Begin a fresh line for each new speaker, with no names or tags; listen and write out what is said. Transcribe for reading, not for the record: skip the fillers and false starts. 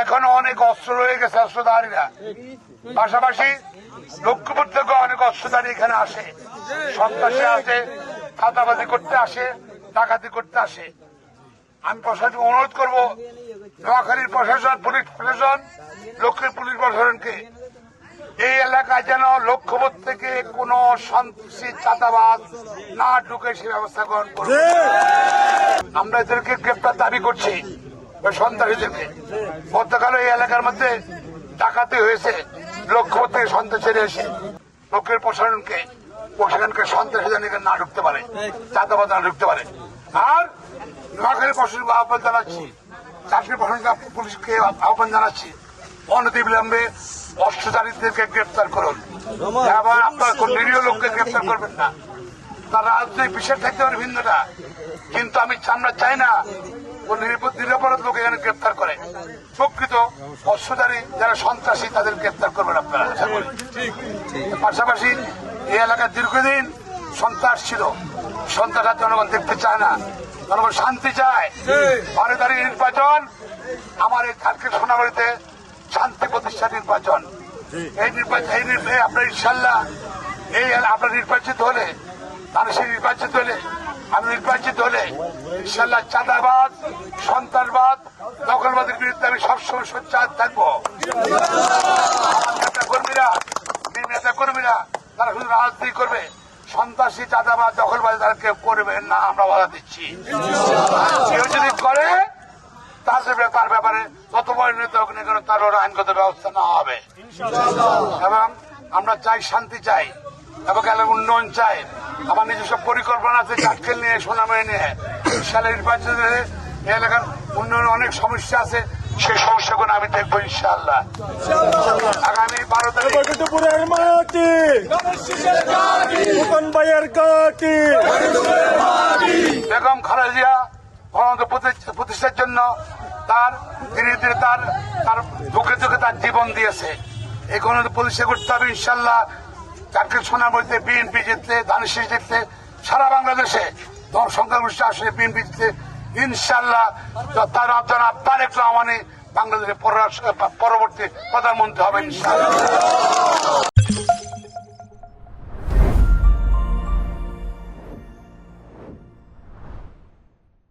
এখনো অনেক অস্ত্র রয়ে গেছে, অস্ত্রধারীরা। পাশাপাশি লক্ষ্মীপুর থেকে অনেক অস্ত্রধারী এখানে আসে, সন্ত্রাসী আসে, চাঁদাবাজি করতে আসে, ডাকাতি করতে আসে। আমি প্রশাসনকে অনুরোধ করব, নোয়াখালীর প্রশাসন, পুলিশ প্রশাসন, লক্ষ্মীর পুলিশ প্রশাসনকে এই এলাকায় যেন লক্ষ্যবোধ থেকে কোন সন্ত্রাসী চাঁদাবাজ না ঢুকে সে ব্যবস্থা গ্রহণ করবে। আমরা এদেরকে গ্রেপ্তার দাবি করছি, ওই সন্ত্রাসীদেরকে। গতকাল এই এলাকার মধ্যে ডাকাতি হয়েছে, লক্ষ্যবোধ থেকে সন্ত্রাসীরা এসে লক্ষ্যের প্রশাসনকে সেখানকার সন্ত্রাসী যেন না ঢুকতে পারে, চাঁদাবাজ না ঢুকতে পারে। আর নোয়াখালী প্রশাসনকে আহ্বান জানাচ্ছি, চাকরি প্রশাসনকে পুলিশকে আহ্বান জানাচ্ছি, অনতিবিলম্বে অস্ত্রধারীদেরকে গ্রেপ্তার করুন। এবং আপনার কোন নিরীহ লোককে গ্রেপ্তার করবেন না। তার রাজনৈতিক বিষয় থাকতে পারে ভিন্নটা, কিন্তু আমরা চাই না কোন নিরাপরাধ লোক এখানে গ্রেপ্তার করে। প্রকৃত অস্ত্রধারী যারা সন্ত্রাসী তাদের গ্রেপ্তার করবেন আপনারা, আশা করি। পাশাপাশি এই এলাকায় দীর্ঘদিন সন্ত্রাস ছিল, সন্ত্রাস জনগণ দেখতে চায় না, জনগণ শান্তি চায়। বারোদারি নির্বাচন, আমার এই কালকে সোনাবাড়িতে শান্তি প্রতিষ্ঠা নির্বাচন। এই নির্বাচন আপনার ইনশাল্লাহ এই আপনার নির্বাচিত হলে, মানুষের নির্বাচিত হলে, আমি নির্বাচিত হলে ইনশাল্লাহ চাঁদাবাদ, সন্ত্রাসবাদ, দখলবাদের বিরুদ্ধে আমি সবসময় সোচ্চার থাকবো। নেতা কর্মীরা তারা শুধু রাজনীতি করবে, সন্ত্রাসী, চাঁদাবাদ, দখলবাদ তারা কেউ করবে না, আমরা বাধা দিচ্ছি। কেউ যদি করে তার ব্যাপারে যত বড় নেতা হোক না কেন তার আইনগত ব্যবস্থা নেওয়া হবে। এবং আমরা চাই, শান্তি চাই এবং এলাকার উন্নয়ন চাই। আমার নিজস্ব পরিকল্পনা আছে, চাটখেল নিয়ে, সোনামুড়ি নিয়ে সালে নির্বাচনে এলাকার উন্নয়নে অনেক সমস্যা আছে, সেই সমস্যাগুলো আমি দেখবো ইনশাআল্লাহ। আগামী 12 তারিখ বেগম খালেদা জিয়া প্রতিষ্ঠার জন্য ধীরে ধীরে তার দুঃখে দুঃখে তার জীবন দিয়েছে। এই গণতন্ত্র প্রতিষ্ঠা করতে হবে ইনশাল্লাহ। চাকরির সোনামুড়িতে বিএনপি জিতলে, ধানেশীষ জিতলে, সারা বাংলাদেশে সংখ্যাগরিষ্ঠ আসলে বিএনপি জিতলে ইনশাল্লাহ তারেক রহমানই বাংলাদেশের পরবর্তী প্রধানমন্ত্রী হবে ইনশাল্লাহ।